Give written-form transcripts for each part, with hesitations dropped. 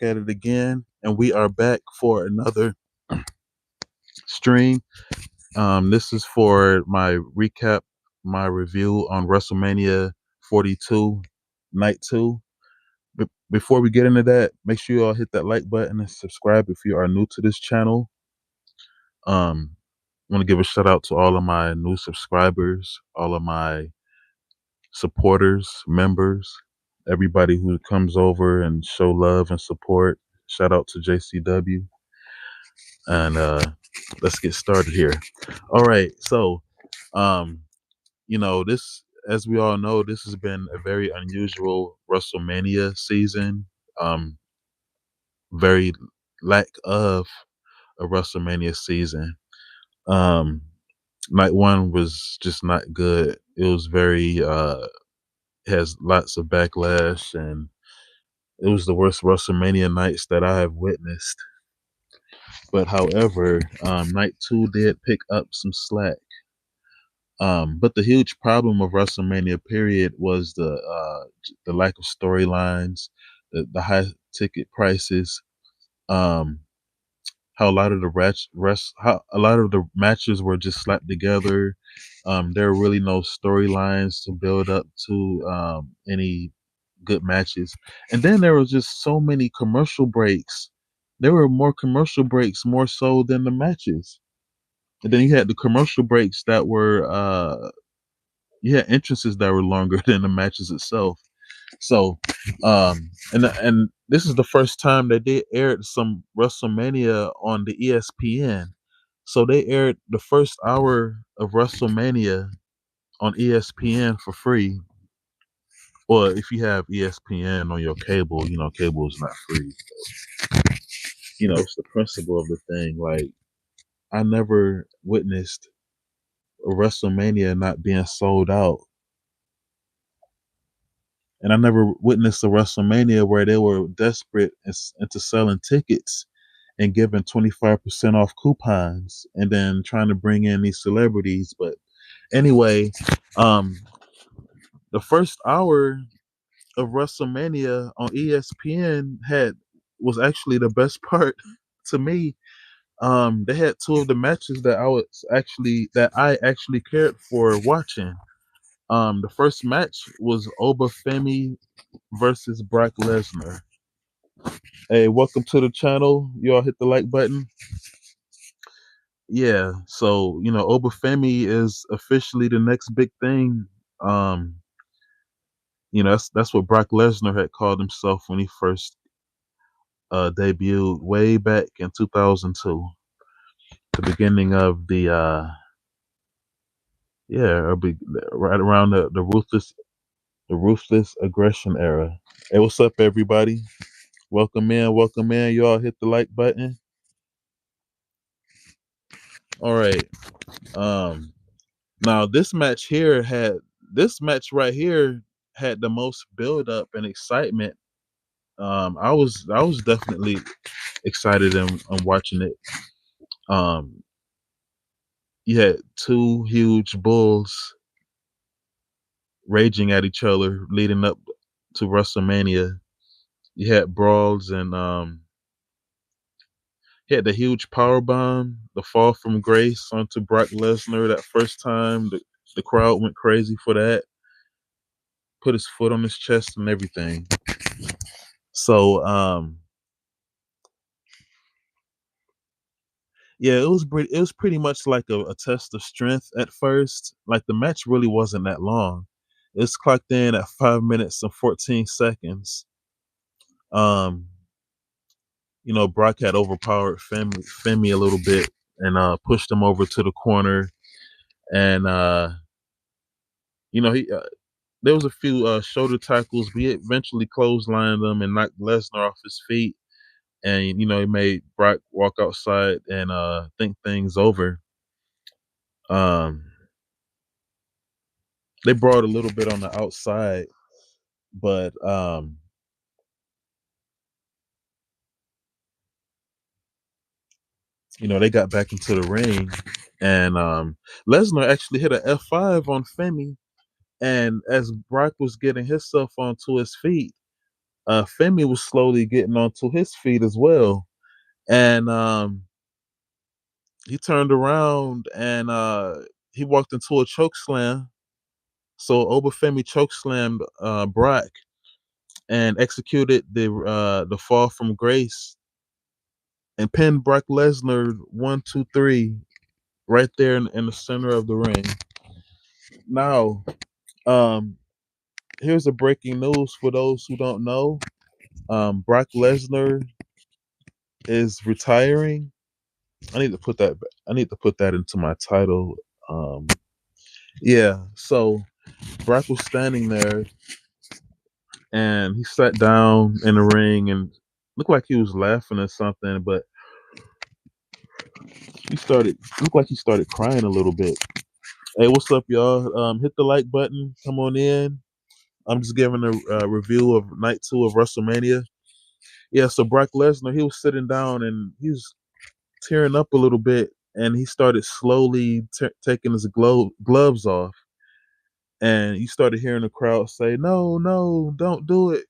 at it again, and we are back for another stream. This is for my recap, my review on WrestleMania 42, Night 2. Before we get into that, make sure you all hit that like button and subscribe if you are new to this channel. I want to give a shout out to all of my new subscribers, all of my supporters, members, everybody who comes over and show love and support. Shout out to JCW. And let's get started here. All right. So, um, this, as we all know, this has been a very unusual WrestleMania season. Very lack of a WrestleMania season. Um, Night one was just not good. It was very has lots of backlash, and it was the worst WrestleMania nights that I have witnessed. But however, night two did pick up some slack. But the huge problem of WrestleMania period was the lack of storylines, the high ticket prices, um, how a lot of how a lot of the matches were just slapped together. There were really no storylines to build up to any good matches. And then there was just so many commercial breaks. There were more commercial breaks more so than the matches. And then you had the commercial breaks that were you had entrances that were longer than the matches itself. So and this is the first time that they aired some WrestleMania on the ESPN. So they aired the first hour of WrestleMania on ESPN for free. Or if you have ESPN on your cable, cable is not free. It's the principle of the thing. Like, I never witnessed a WrestleMania not being sold out. And I never witnessed a WrestleMania where they were desperate into selling tickets and giving 25% off coupons and then trying to bring in these celebrities. But anyway, the first hour of WrestleMania on ESPN was actually the best part to me. They had two of the matches that I actually cared for watching. The first match was Obafemi versus Brock Lesnar. Hey, welcome to the channel. Y'all hit the like button. Yeah, so Obafemi is officially the next big thing. Um, that's what Brock Lesnar had called himself when he first debuted way back in 2002, the beginning of the right around the ruthless aggression era. Hey, what's up, everybody? Welcome in, welcome in. Y'all hit the like button. All right. Um, Now this match right here had the most build up and excitement. I was definitely excited and watching it. Um, you had two huge bulls raging at each other leading up to WrestleMania. You had brawls and he had the huge power bomb, the fall from grace onto Brock Lesnar that first time. The crowd went crazy for that. Put his foot on his chest and everything. So yeah, it was pretty much like a test of strength at first. Like, the match really wasn't that long. It's clocked in at 5 minutes and 14 seconds. Um, Brock had overpowered Femi a little bit and pushed him over to the corner. And he there was a few shoulder tackles, but he eventually clotheslined him and knocked Lesnar off his feet. And he made Brock walk outside and think things over. They brought a little bit on the outside, but they got back into the ring, and Lesnar actually hit a F5 on Femi, and as Brock was getting himself onto his feet, Femi was slowly getting onto his feet as well, and he turned around and he walked into a choke slam. So Obafemi choke slammed Brock and executed the fall from grace and pinned Brock Lesnar 1, 2, 3 right there in the center of the ring. Now, um, here's a breaking news for those who don't know. Brock Lesnar is retiring. I need to put that. I need to put that into my title. Um, yeah. So Brock was standing there, and he sat down in the ring and looked like he was laughing or something, but he started looked like he started crying a little bit. Hey, what's up, y'all? Hit the like button. Come on in. I'm just giving a review of night 2 of WrestleMania. Yeah, so Brock Lesnar, he was sitting down and he was tearing up a little bit, and he started slowly taking his gloves off, and you started hearing the crowd say, "No, no, don't do it."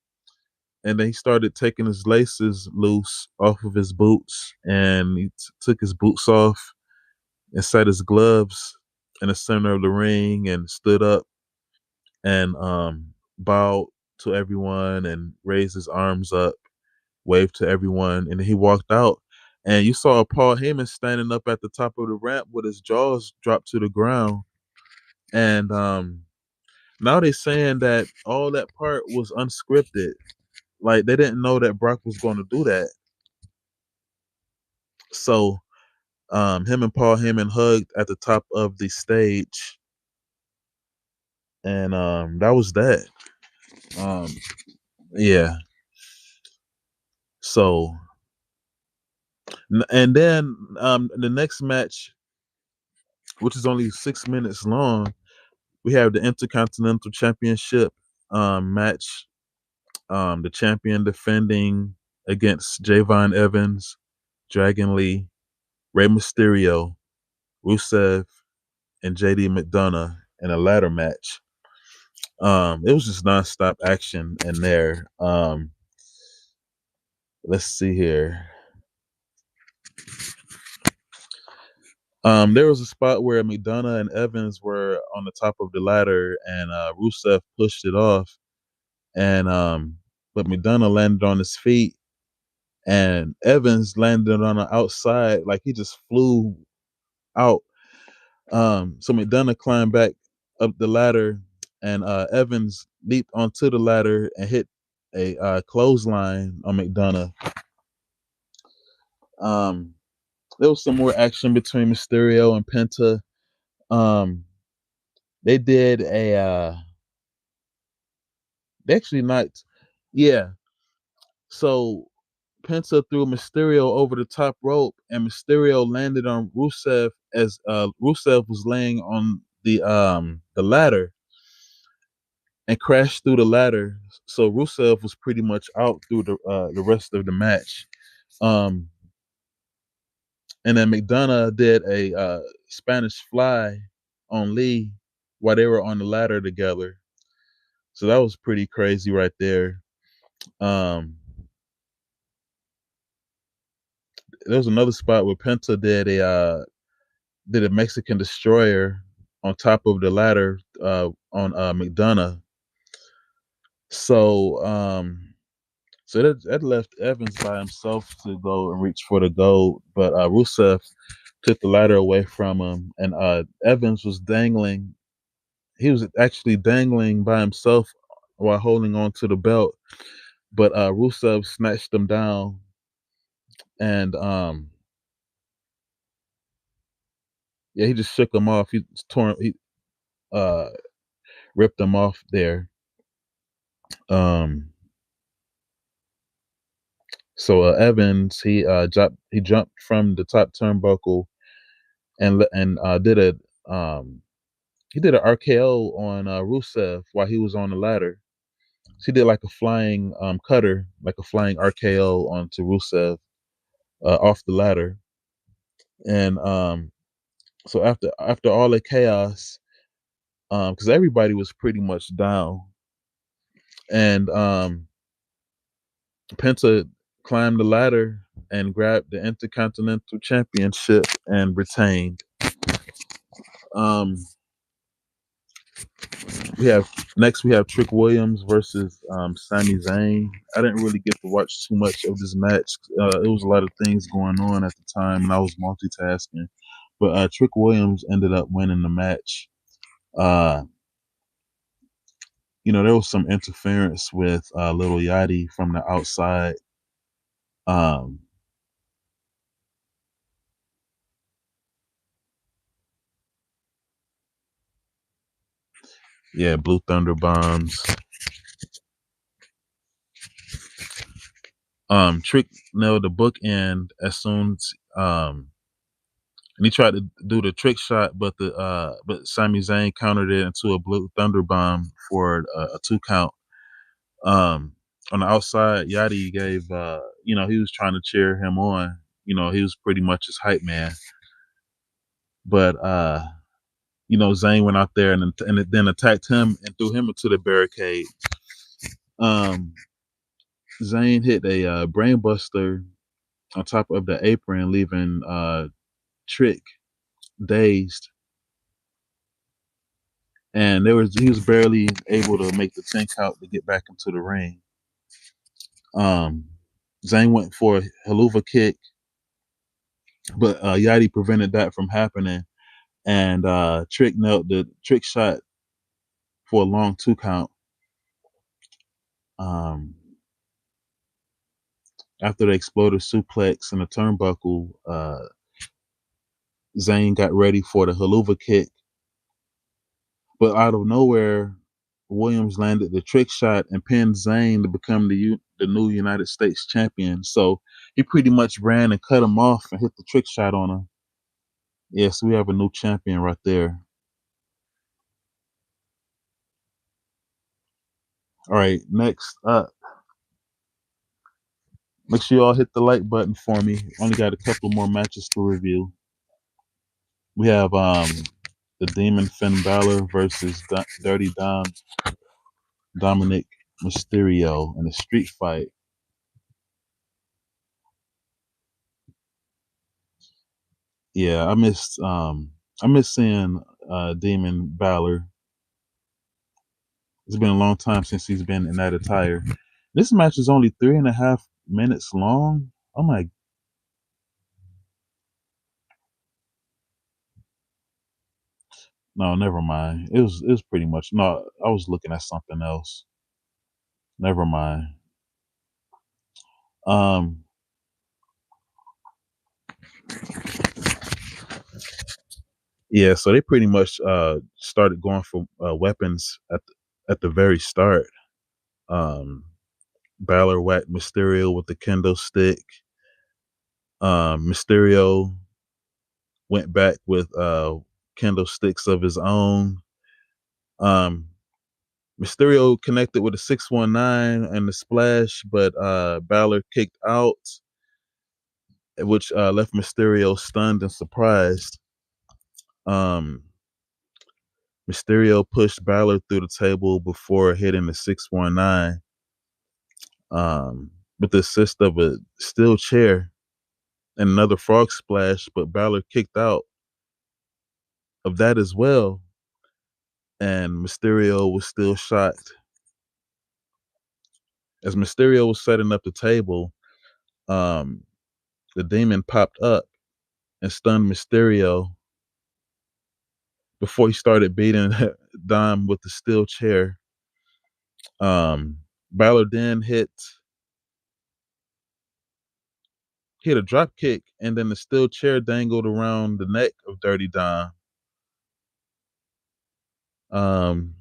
And then he started taking his laces loose off of his boots, and he took his boots off and set his gloves in the center of the ring and stood up and bowed to everyone and raised his arms up, waved to everyone, and then he walked out. And you saw Paul Heyman standing up at the top of the ramp with his jaws dropped to the ground. And now they're saying that all that part was unscripted. Like they didn't know that Brock was going to do that. So him and Paul Heyman hugged at the top of the stage, and that was that. Um, yeah. So and then the next match, which is only 6 minutes long, we have the Intercontinental Championship match. The champion defending against Javon Evans, Dragon Lee, Rey Mysterio, Rusev, and JD McDonough in a ladder match. It was just nonstop action in there. Let's see here. There was a spot where McDonough and Evans were on the top of the ladder, and Rusev pushed it off, and but McDonough landed on his feet, and Evans landed on the outside, like he just flew out. So McDonough climbed back up the ladder, and Evans leaped onto the ladder and hit a clothesline on McDonough. Um, there was some more action between Mysterio and Penta. Um, they did a they actually not, yeah. So Penta threw Mysterio over the top rope, and Mysterio landed on Rusev as Rusev was laying on the ladder and crashed through the ladder. So Rusev was pretty much out through the rest of the match. Um, and then McDonough did a Spanish fly on Lee while they were on the ladder together. So that was pretty crazy right there. Um, there was another spot where Penta did a Mexican destroyer on top of the ladder on McDonough. So so that left Evans by himself to go and reach for the gold, but Rusev took the ladder away from him, and Evans was dangling. He was actually dangling by himself while holding on to the belt, but Rusev snatched him down, and yeah, he just shook him off. He uh ripped him off there. Um, so Evans, he jumped from the top turnbuckle and um he did an RKO on Rusev while he was on the ladder. So he did like a flying cutter, like a flying RKO onto Rusev off the ladder. And so after all the chaos, because everybody was pretty much down, and Penta climbed the ladder and grabbed the Intercontinental Championship and retained. Um, we have Trick Williams versus Sami Zayn. I didn't really get to watch too much of this match. It was a lot of things going on at the time, and I was multitasking. But Trick Williams ended up winning the match. Uh, there was some interference with Little Yachty from the outside. Um, yeah, Blue Thunder bombs. Trick nailed the bookend as soon as and he tried to do the trick shot, but Sami Zayn countered it into a Blue Thunder bomb for a 2 count. Um, on the outside, Yachty gave he was trying to cheer him on. He was pretty much his hype man. But Zayn went out there and then attacked him and threw him into the barricade. Um, Zayn hit a brainbuster on top of the apron, leaving Trick dazed, and he was barely able to make the 10 count to get back into the ring. Um, Zayn went for a haluva kick, but Yachty prevented that from happening, and Trick nailed the trick shot for a long 2 count. Um, after the exploded suplex and the turnbuckle, Zayn got ready for the haluva kick, but out of nowhere, Williams landed the trick shot and pinned Zayn to become the new United States champion. So he pretty much ran and cut him off and hit the trick shot on him. Yeah, so we have a new champion right there. All right, next up, make sure y'all hit the like button for me. Only got a couple more matches to review. We have the Demon Finn Balor versus Dirty Dominic Mysterio in a street fight. Yeah, I miss seeing Demon Balor. It's been a long time since he's been in that attire. This match is only 3.5 minutes long. Oh my! No, never mind. It was pretty much no. I was looking at something else. Never mind. Um, yeah. So they pretty much started going for weapons at the very start. Um, Balor whacked Mysterio with the kendo stick. Mysterio went back with kendo sticks of his own. Um, Mysterio connected with a 619 and the splash, but Balor kicked out, which left Mysterio stunned and surprised. Um, Mysterio pushed Balor through the table before hitting the 619 with the assist of a steel chair and another frog splash, but Balor kicked out of that as well, and Mysterio was still shocked. As Mysterio was setting up the table, um, the demon popped up and stunned Mysterio before he started beating Dom with the steel chair. Balor then hit a drop kick, and then the steel chair dangled around the neck of Dirty Dom. Um,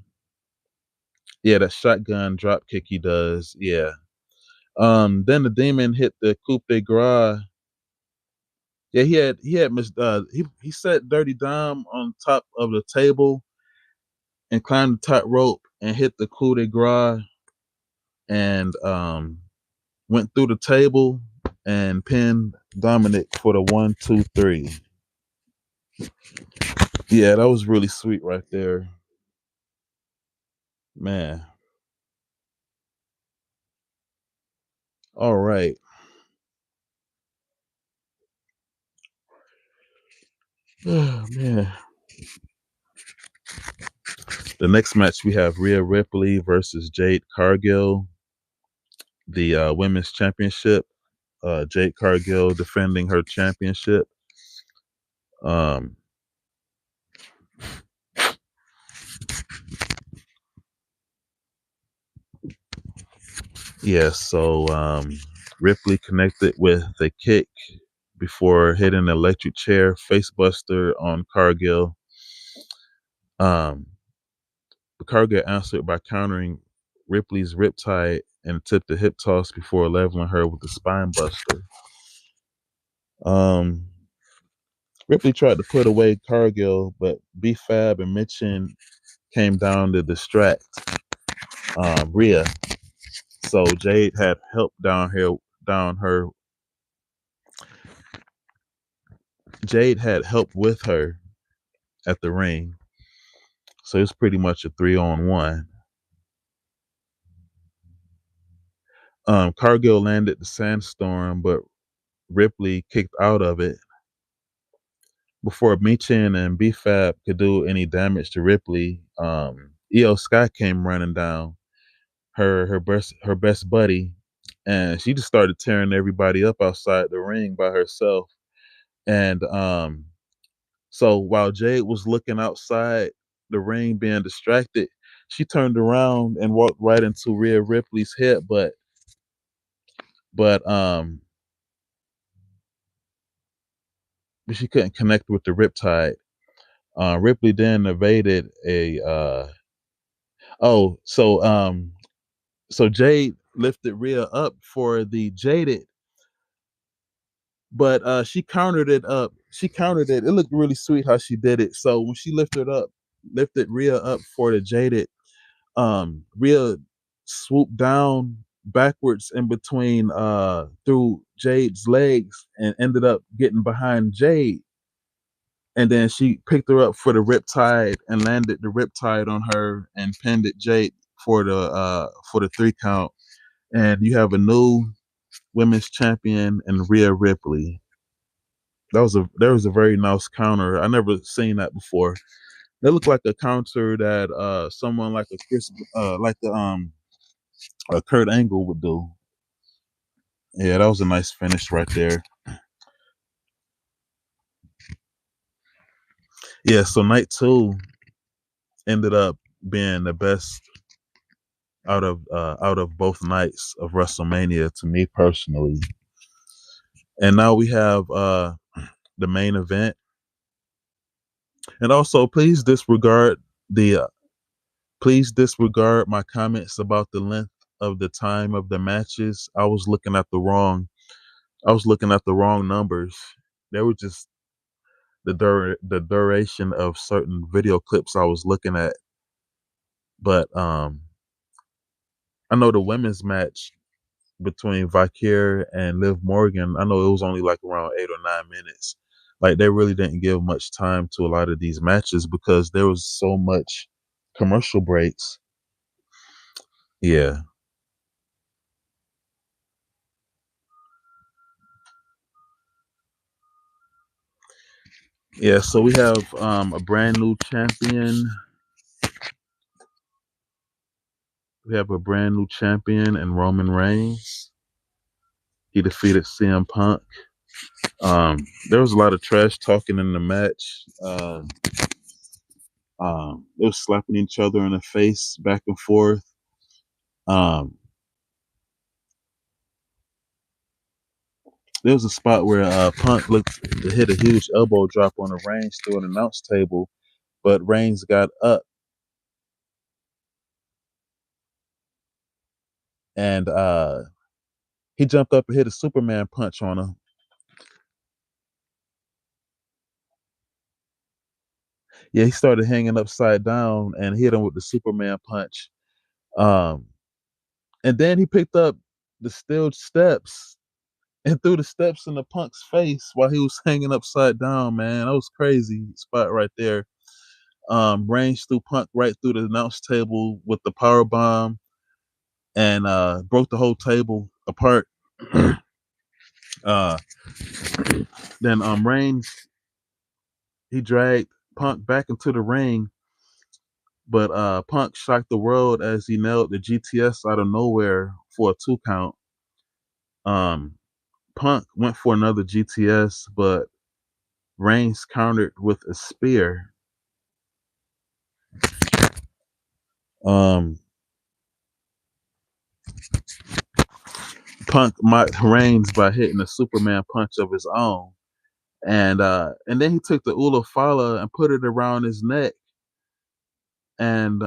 yeah, that shotgun drop kick he does. Yeah. Then the demon hit the coup de grace. Yeah, he set Dirty Dom on top of the table and climbed the top rope and hit the coup de grace and went through the table and pinned Dominic for the 1, 2, 3. Yeah, that was really sweet right there, man. All right. Oh, man. The next match we have Rhea Ripley versus Jade Cargill, the women's championship. Jade Cargill defending her championship. Um, yeah, so Ripley connected with the kick before hitting an electric chair facebuster on Cargill. Um, Cargill answered by countering Ripley's riptide and tipped the hip toss before leveling her with the spine buster. Um, Ripley tried to put away Cargill, but B-Fab and Mitchin came down to distract Rhea. So Jade had help down her. Jade had help with her at the ring. So it's pretty much a 3-on-1. Cargill landed the sandstorm, but Ripley kicked out of it. Before Michin and B-Fab could do any damage to Ripley, Io Sky came running down, her best buddy, and she just started tearing everybody up outside the ring by herself. And so while Jade was looking outside the ring being distracted, she turned around and walked right into Rhea Ripley's head, but she couldn't connect with the riptide. Ripley then evaded a oh, so Jade lifted Rhea up for the jaded, but she countered it up. She countered it. It looked really sweet how she did it. So when she lifted Rhea up for the jaded, Rhea swooped down backwards in between through Jade's legs and ended up getting behind Jade. And then she picked her up for the riptide and landed the riptide on her and pinned it Jade for the 3 count. And you have a new women's champion in Rhea Ripley. There was a very nice counter. I never seen that before. That looked like a counter that someone like a Kurt Angle would do. Yeah, that was a nice finish right there. Yeah, so night 2 ended up being the best out of both nights of WrestleMania to me personally. And now we have the main event. And also, the please disregard my comments about the length of the time of the matches. I was looking at the wrong numbers. They were just the duration of certain video clips I was looking at. But I know the women's match between Vakir and Liv Morgan, I know it was only like around 8 or 9 minutes. Like they really didn't give much time to a lot of these matches because there was so much commercial breaks. Yeah. Yeah, so we have a brand new champion. We have a brand new champion in Roman Reigns. He defeated CM Punk. There was a lot of trash talking in the match. They were slapping each other in the face back and forth. Um, there was a spot where Punk looked to hit a huge elbow drop on a Reigns through an announce table, but Reigns got up and he jumped up and hit a Superman punch on him. Yeah, he started hanging upside down and hit him with the Superman punch. Um, and then he picked up the steel steps and threw the steps in the Punk's face while he was hanging upside down. Man, that was crazy spot right there. Reigns threw Punk right through the announce table with the power bomb and broke the whole table apart. uh, then Reigns, he dragged Punk back into the ring, but Punk shocked the world as he nailed the GTS out of nowhere for a 2 count. Um, Punk went for another GTS, but Reigns countered with a spear. Um, Punk mocked Reigns by hitting a Superman punch of his own, and then he took the Ula Fala and put it around his neck, and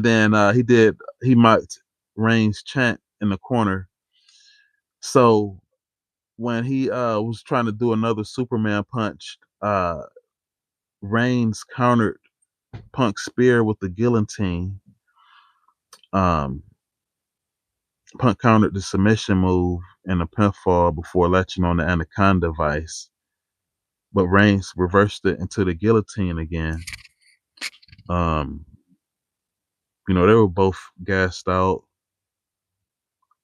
then he mocked Reigns' chant in the corner. So when he was trying to do another Superman punch, Reigns countered Punk's spear with the guillotine. Um, Punk countered the submission move and a pinfall before latching on the Anaconda Vice, but Reigns reversed it into the guillotine again. Um, they were both gassed out.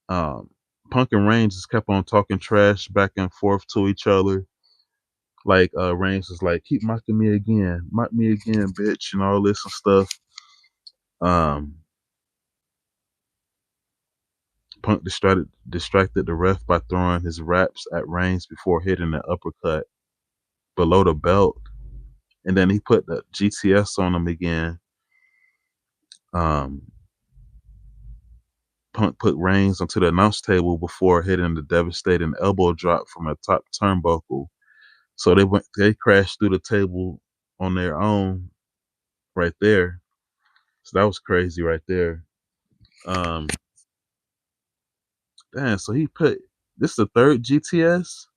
Um, Punk and Reigns just kept on talking trash back and forth to each other. Like Reigns was like, "Keep mocking me again, mock me again, bitch," and all this and stuff. Um, Punk distracted the ref by throwing his wraps at Reigns before hitting an uppercut below the belt, and then he put the GTS on him again. Um, Punk put Reigns onto the announce table before hitting the devastating elbow drop from a top turnbuckle. So they crashed through the table on their own right there. So that was crazy right there. Um, so he put this is the third GTS.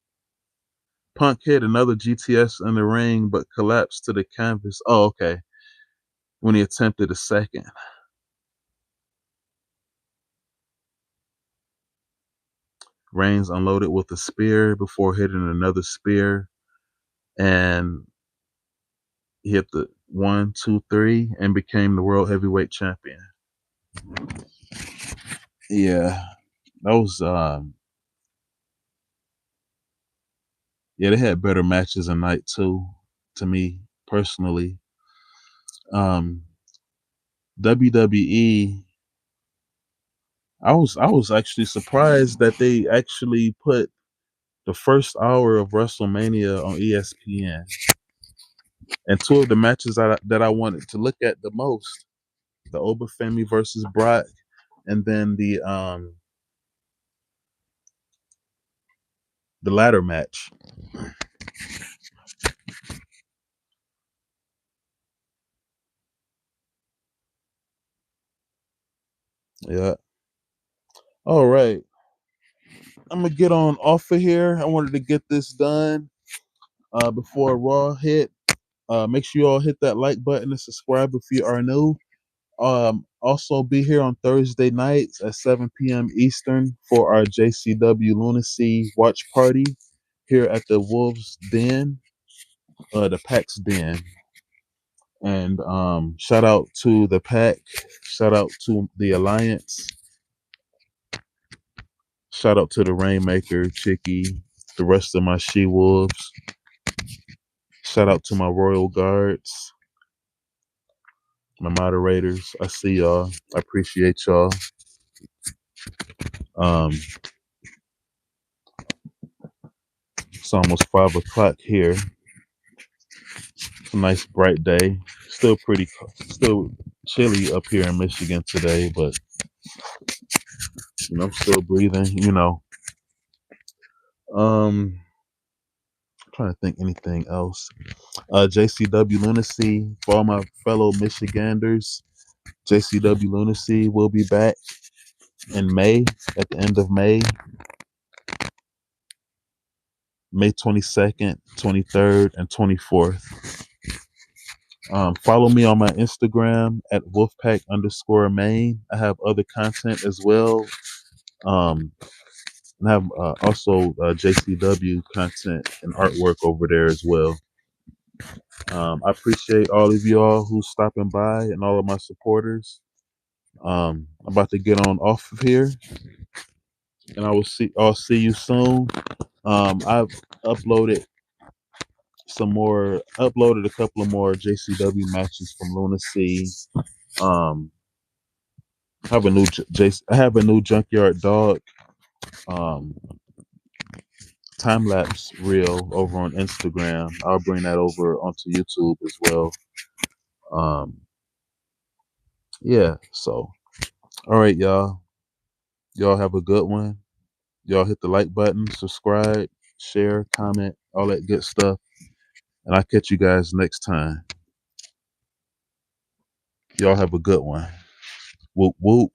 Punk hit another GTS in the ring, but collapsed to the canvas. Oh, okay. When he attempted a second. Reigns unloaded with a spear before hitting another spear, and he hit the 1, 2, 3, and became the world heavyweight champion. Yeah, that was they had better matches in night 2, to me personally. WWE, I was actually surprised that they actually put the first hour of WrestleMania on ESPN, and two of the matches that I wanted to look at the most, the Obafemi versus Brock, and then the ladder match. Yeah. All right. I'm gonna get on off of here. I wanted to get this done before Raw hit. Make sure you all hit that like button and subscribe if you are new. Also be here on Thursday nights at 7 p.m. Eastern for our JCW Lunacy watch party here at the Wolves Den, the Pac's Den. And shout out to the Pac, shout out to the Alliance, shout out to the Rainmaker, Chicky, the rest of my She Wolves. Shout out to my Royal Guards, my moderators. I see y'all. I appreciate y'all. Um, it's almost 5 o'clock here. It's a nice bright day. Still still chilly up here in Michigan today, but I'm still breathing. I'm trying to think anything else. JCW Lunacy for all my fellow Michiganders. JCW Lunacy will be back in May, at the end of May 22nd, 23rd, and 24th. Follow me on my Instagram at Wolfpac_Maine. I have other content as well. And I have also JCW content and artwork over there as well. I appreciate all of y'all who's stopping by and all of my supporters. I'm about to get on off of here, and I'll see you soon. I've uploaded uploaded a couple of more JCW matches from Lunacy. Um, I have a new Junkyard Dog um time lapse reel over on Instagram. I'll bring that over onto YouTube as well. Um, yeah. So, all right, y'all. Y'all have a good one. Y'all hit the like button, subscribe, share, comment, all that good stuff. And I'll catch you guys next time. Y'all have a good one. Whoop whoop.